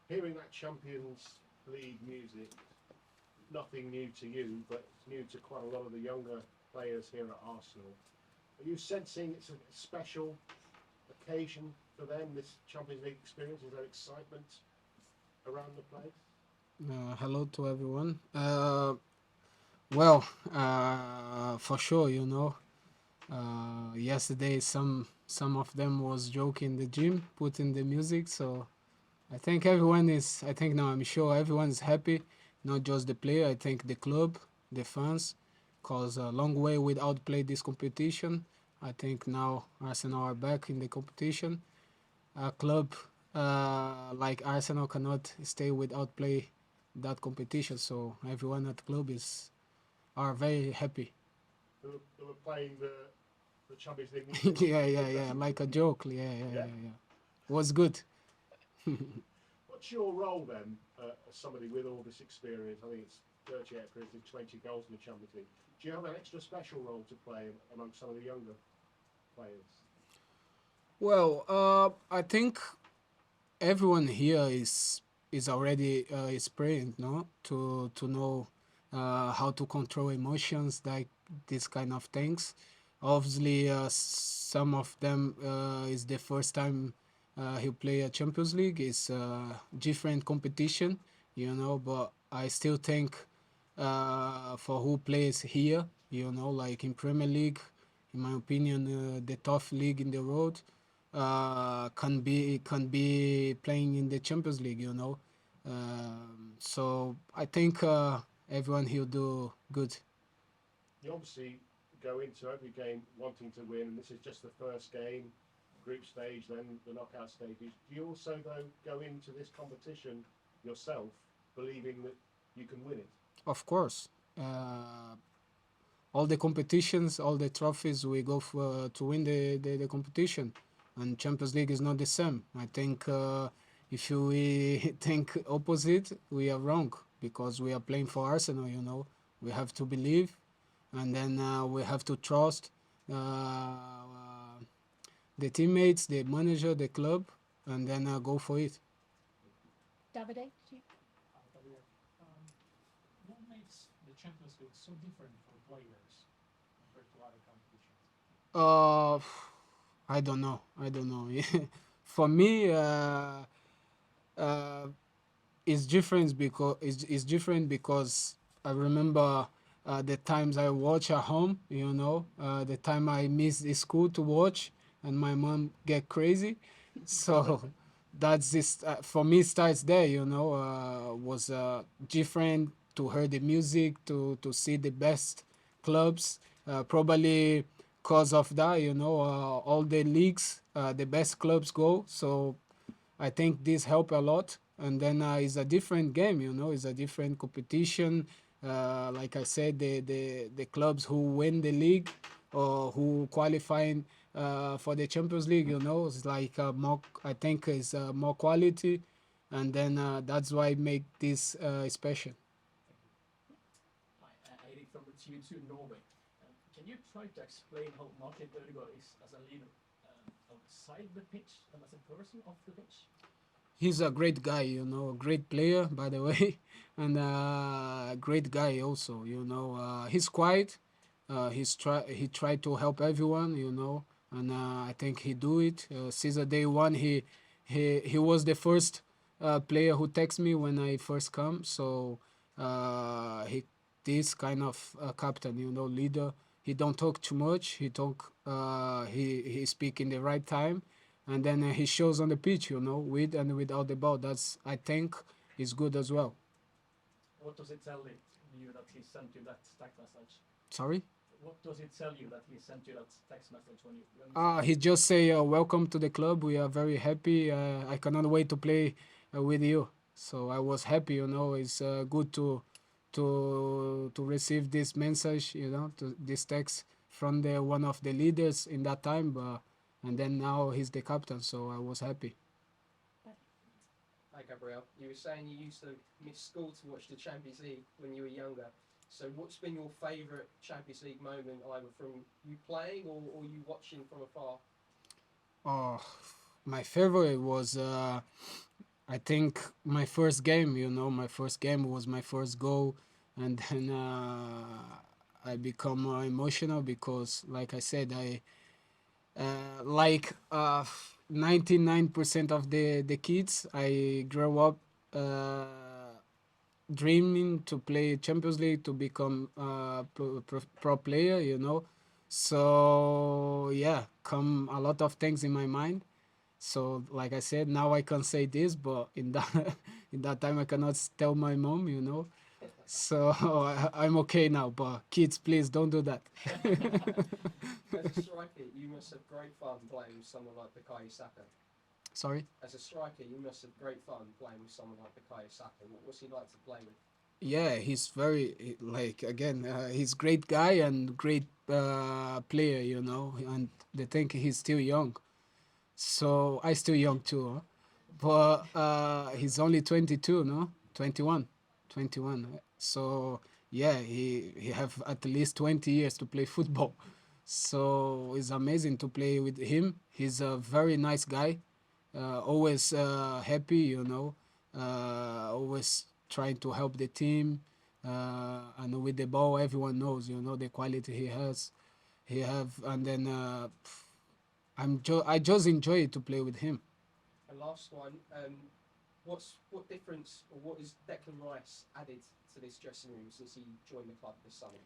Hearing that Champions League music, nothing new to you, but it's new to quite a lot of the younger players here at Arsenal. Are you sensing it's a special occasion for them, this Champions League experience? Is there excitement around the place? Hello to everyone. Well, for sure, yesterday some of them was joking in the gym, putting the music. So I think everyone is. I think now I'm sure everyone is happy, not just the player. I think the club, the fans, cause a long way without play this competition. I think now Arsenal are back in the competition. A club like Arsenal cannot stay without play that competition. So everyone at club is are very happy. They were playing the Champions League music Yeah, in the yeah, yeah, dressing room. like a joke. Yeah, yeah, Yeah. yeah, yeah. Was good. What's your role then, as somebody with all this experience? I think it's 38 appearances, 20 goals in the Champions League. Do you have an extra special role to play amongst some of the younger players? Well, I think everyone here is already experienced, no, to know how to control emotions, like this kind of things. Obviously, some of them is the first time he play a Champions League. It's different competition, but I still think for who plays here, like in Premier League, in my opinion, the tough league in the world, can be playing in the Champions League. So I think everyone here do good. You obviously go into every game wanting to win, and this is just the first game, group stage, then the knockout stages. Do you also, though, go into this competition yourself believing that you can win it? Of course, uh, all the competitions, all the trophies, we go for to win the competition, and Champions League is not the same. I think if we think opposite, we are wrong because we are playing for Arsenal. We have to believe, and then we have to trust the teammates, the manager, the club, and then go for it. Davide, did you? Hi, Gabriel. What makes the Champions League so different for players compared to other competitions? Uh, I don't know. I don't know. For me, uh, it's different because I remember the times I watch at home. The time I miss the school to watch, and my mom get crazy. So that's this for me starts there. Was different to hear the music, to see the best clubs. Probably cause of that, all the leagues, the best clubs go. So I think this help a lot. And then it's a different game, it's a different competition. Like I said, the clubs who win the league or who qualifying for the Champions League, it's like more. I think is more quality, and then that's why make this special. Thank you. Hi, Eirik from TV2 Norway. Can you try to explain how Martin Odegaard is as a leader outside the pitch and as a person off the pitch? He's a great guy, a great player, by the way, and a great guy also. He's quiet. He tried to help everyone, and I think he do it. Since the day one, he was the first player who texted me when I first come. So he this kind of captain, leader. He don't talk too much. He speak in the right time, and then he shows on the pitch, with and without the ball. That's I think is good as well. What does it tell you that he sent you that text message? Sorry. What does it tell you that he sent you that text message when you saw He just say welcome to the club. We are very happy. I cannot wait to play with you. So I was happy. It's good to receive this message. This text from the one of the leaders in that time. But and then now he's the captain. So I was happy. Hi, Gabriel. You were saying you used to miss school to watch the Champions League when you were younger. So, what's been your favourite Champions League moment, either from you playing or you watching from afar? Oh, my favorite was I think my first game, my first game was my first goal, and then I become more emotional because, like I said, I like 99% of the kids, I grew up dreaming to play Champions League to become pro player, So yeah, come a lot of things in my mind. So like I said, now I can say this, but in that in that time I cannot tell my mom. So I'm okay now. But kids, please don't do that. As a striker, you must have great fun playing with someone like Bukayo Saka. Sorry. As a striker, you must have great fun playing with someone like Bukayo Saka. What's he like to play with? Yeah, he's like again, he's great guy and great player, and they think he's still young. So I still young too, huh? But he's only 22, no? 21. 21. So yeah, he have at least 20 years to play football. So it's amazing to play with him. He's a very nice guy, always happy, always trying to help the team. And with the ball, everyone knows, the quality he has. He have, and then I just enjoy to play with him. And last one, what difference or what has Declan Rice added to this dressing room since he joined the club this summer?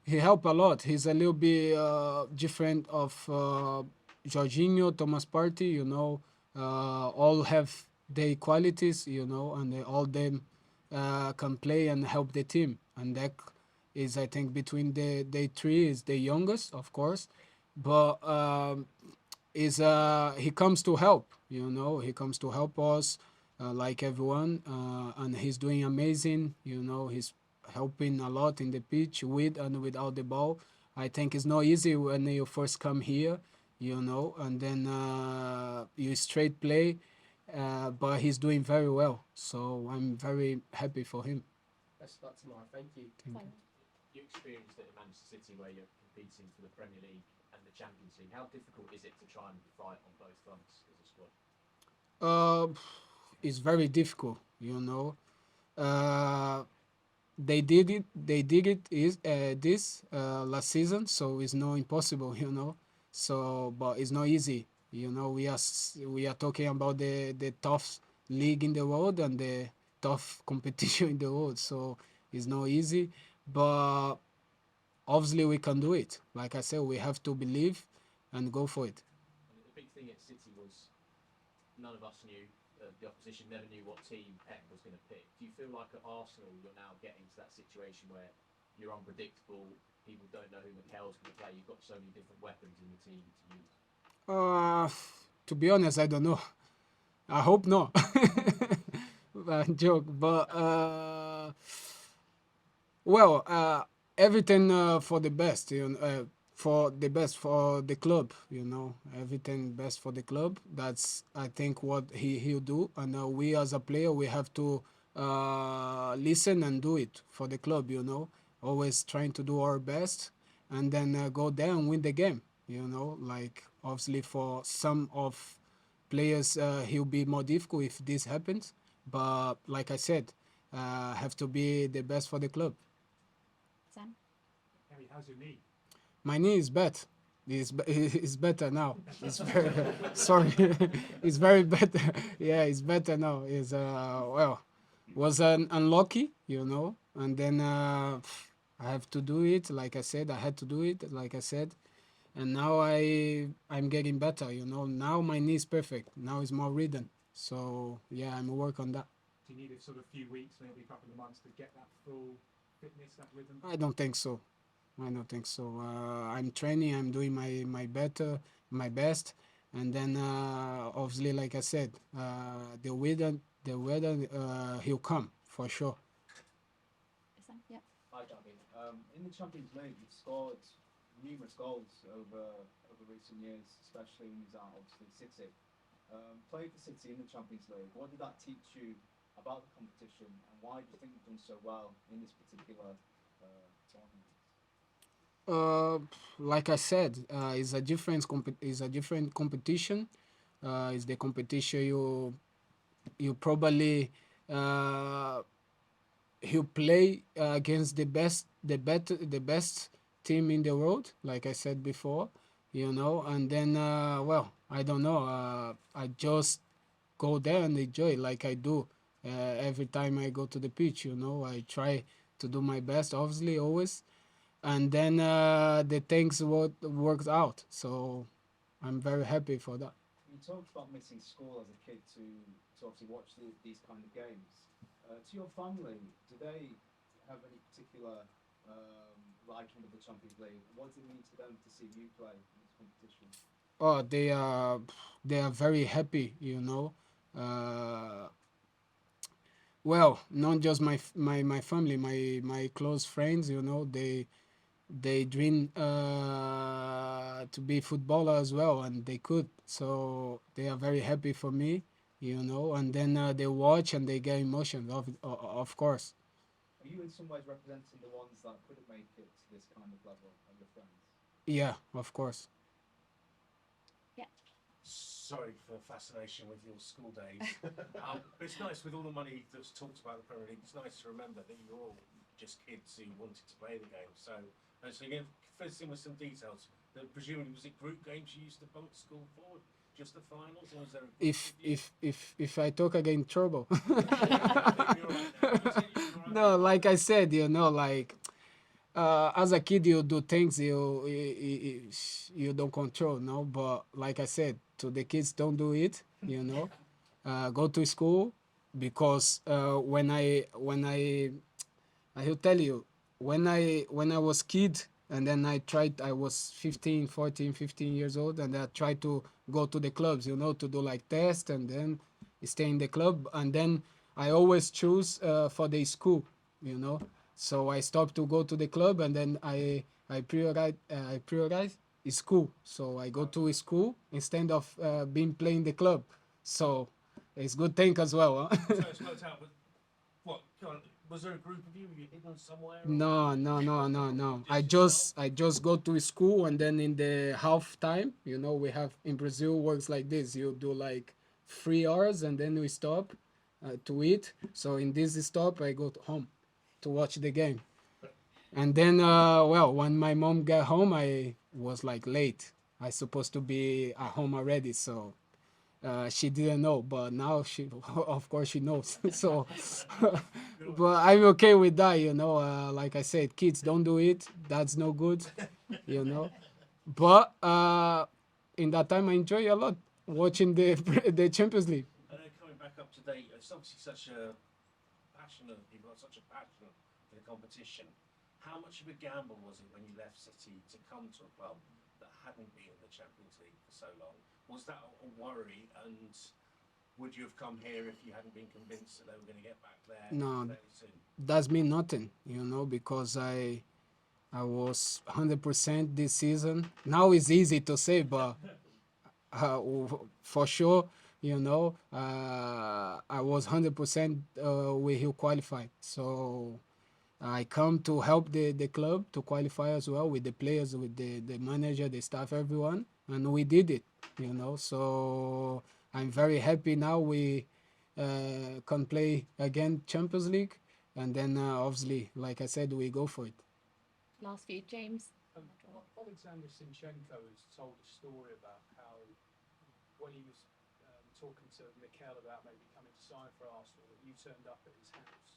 He helped a lot. He's a little bit different of Jorginho, Thomas Partey, all have their qualities, and all them can play and help the team. And that is, I think, between the three is the youngest, of course, but is he comes to help, he comes to help us like everyone, and he's doing amazing. He's helping a lot in the pitch with and without the ball. I think it's not easy when you first come here, and then you straight play, but he's doing very well. So I'm very happy for him. Best of luck tomorrow. Thank you. Thank Fine. You experienced it at Manchester City where you're competing for the Premier League and the Champions League. How difficult is it to try and fight on both fronts as a squad? It's very difficult, Uh, they did it is this last season, so it's not impossible, so but it's not easy, we are talking about the tough league in the world and the tough competition in the world, so it's not easy, but obviously we can do it. Like I said, we have to believe and go for it. And the big thing at City was none of us knew, the opposition never knew what team Pep was going to pick. Do you feel like at Arsenal you're now getting to that situation where you're unpredictable, people don't know who Mikel's going to play, you've got so many different weapons in the team to use? To be honest, I don't know. I hope not. Joke, but well, everything for the best, for the best for the club, everything best for the club. That's I think what he'll do, and we as a player we have to listen and do it for the club, always trying to do our best, and then go there and win the game, like obviously for some of players he'll be more difficult if this happens, but like I said, have to be the best for the club. Sam? Harry, how's your knee? My knee is bad. It's better now. It's very sorry. It's very better. Yeah, it's better now. It's well, was unlucky, and then I have to do it. Like I said, I had to do it. Like I said, and now I'm getting better. Now my knee is perfect. Now it's more ridden. So yeah, I'm work on that. Do you need a sort of few weeks, maybe a couple of months to get that full fitness, that rhythm? I don't think so. I don't think so. I'm training. I'm doing my best, and then obviously, like I said, the weather, he'll come for sure. Sam? Yeah. Hi, Gabby. In the Champions League, you've scored numerous goals over recent years, especially when you was at obviously City. Playing for City in the Champions League, what did that teach you about the competition, and why do you think you've done so well in this particular tournament? Like I said, it's a different competition. It's the competition you probably uh, he'll play against the best team in the world, like I said before, and then well, I don't know, I just go there and enjoy like I do every time I go to the pitch. I try to do my best, obviously, always, and then the things what worked out. So I'm very happy for that. You talked about missing school as a kid to obviously watch these kind of games. To your family, do they have any particular liking of the Champions League? What does it mean to them to see you play in this competition? Oh, they are very happy. Uh, well, not just my family, my close friends. They dream to be footballer as well, and they could. So they are very happy for me. And then they watch and they get emotions. Of course. Are you in some ways representing the ones that couldn't make it to this kind of level of your friends? Yeah, of course. Sorry for fascination with your school days. But it's nice with all the money that's talked about the Premier League. It's nice to remember that you're all just kids who wanted to play the game. So again, first thing with some details. Presumably, was it group games you used to bunk school for? Just the finals, or was there? If I talk again, trouble. You're all right now. You said you were all No, right. like I said, like as a kid you do things you don't control, no. But like I said, to the kids, don't do it. Go to school, because I will tell you, when I was kid, and then I was 15, 14, 15 years old, and I tried to go to the clubs, to do like tests and then stay in the club, and then I always choose for the school, so I stopped to go to the club, and then I prioritize school, so I go to school instead of being playing the club, so it's good thing as well, huh? So it's worked out. But what? Was there a group of you? Were you hidden somewhere? Or No. I Just just go to school, and then in the half time, we have in Brazil works like this. You do like 3 hours, and then we stop to eat. So in this stop, I go to home to watch the game. And then, well, when my mom got home, I was like late. I supposed to be at home already, so she didn't know, but now she, of course, she knows. So, but I'm okay with that, Like I said, kids, don't do it. That's no good, you know. But in that time, I enjoy a lot watching the the Champions League. And then coming back up to date, it's obviously such a passionate. You've got such a passion for the competition. How much of a gamble was it when you left City to come to a club that hadn't been in the Champions League for so long? Was that a worry? And would you have come here if you hadn't been convinced that they were going to get back there No, fairly soon? that's mean nothing, because I was 100% this season. Now it's easy to say, but for sure, I was 100% we will qualified. So I come to help the club to qualify as well, with the players, with the manager, the staff, everyone, and we did it. So I'm very happy now. We can play again Champions League, and then obviously, like I said, we go for it. Last few, James. Alexander Zinchenko has told a story about how when he was talking to Mikel about maybe coming to sign for Arsenal, that you turned up at his house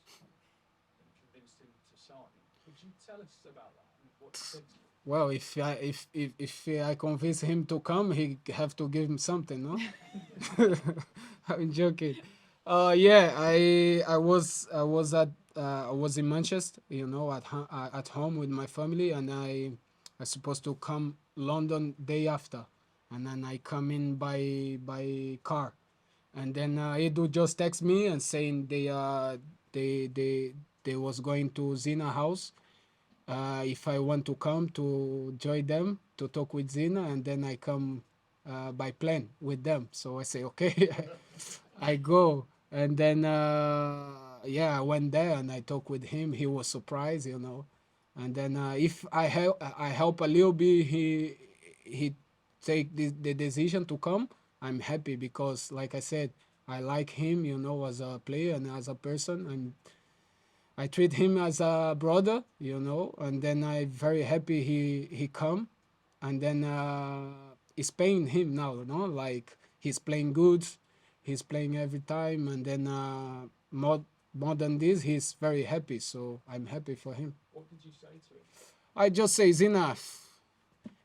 and convinced him to sign. Could you tell us about that and what you said to him? Well, if I convince him to come, he have to give him something, no? I'm joking. Yeah, I was in Manchester, at home with my family, and I was supposed to come London day after, and then I come in by car, and then Edu just text me and saying they was going to Zinna house, if I want to come to join them to talk with Zinna, and then I come by plane with them. So I say, okay, I go. And then, yeah, I went there and I talked with him. He was surprised, And then if I help a little bit, he take the decision to come. I'm happy because, like I said, I like him, you know, as a player and as a person. I treat him as a brother, you know, and then I'm very happy he come, and then it's paying him now, you know, like he's playing good, he's playing every time, and then more than this, he's very happy, so I'm happy for him. What did you say to him? I just say, Zinna,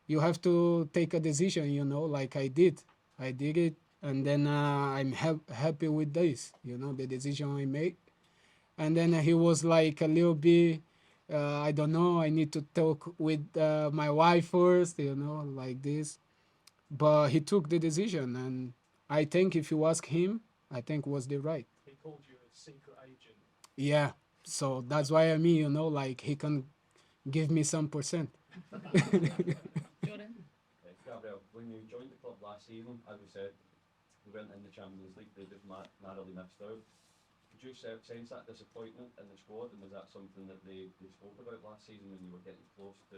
you have to take a decision, you know, like I did. I did it, and then I'm happy with this, you know, the decision I made. And then he was like a little bit, I don't know, I need to talk with my wife first, you know, like this. But he took the decision, and I think if you ask him, I think was the right. He called you a secret agent. Yeah, so that's why I mean, you know, like he can give me some percent. Jordan? Gabriel, when you joined the club last season, as we said, we weren't in the Champions League, they just narrowly missed out. Did you sense that disappointment in the squad, and was that something that they spoke about last season when you were getting close to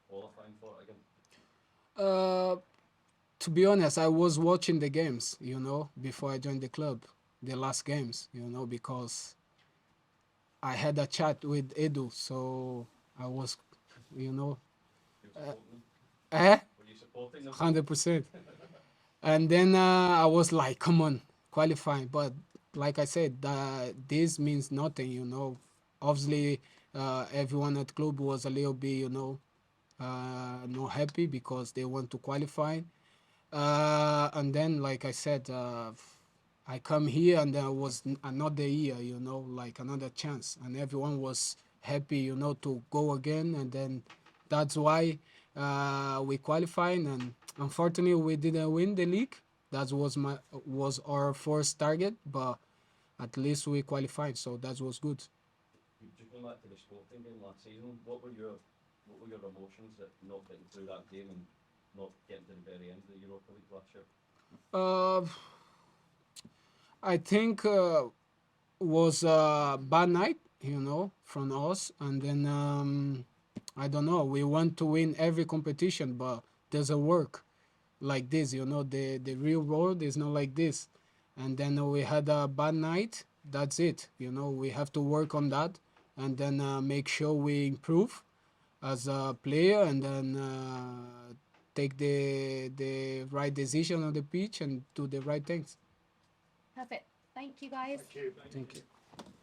qualifying for it again? To be honest, I was watching the games, you know, before I joined the club, the last games, you know, because I had a chat with Edu, so I was, you know, You were supporting them? eh? Were you supporting them? 100%. And then I was like, come on, qualifying. But like I said, this means nothing, you know. Obviously, everyone at club was a little bit, you know, not happy because they want to qualify. And then, like I said, I come here and there was another year, you know, like another chance. And everyone was happy, you know, to go again. And then that's why we qualified. And unfortunately, we didn't win the league. That was our first target, but at least we qualified, so that was good. Just going back to the Sporting game last season, what were your emotions at not getting through that game and not getting to the very end of the Europa League last year? I think was a bad night, you know, from us, and then I don't know. We want to win every competition, but doesn't work like this, you know. The real world is not like this, and then we had a bad night. That's it, you know. We have to work on that, and then make sure we improve as a player, and then take the right decision on the pitch and do the right things. Perfect. Thank you, guys. Thank you. Thank you.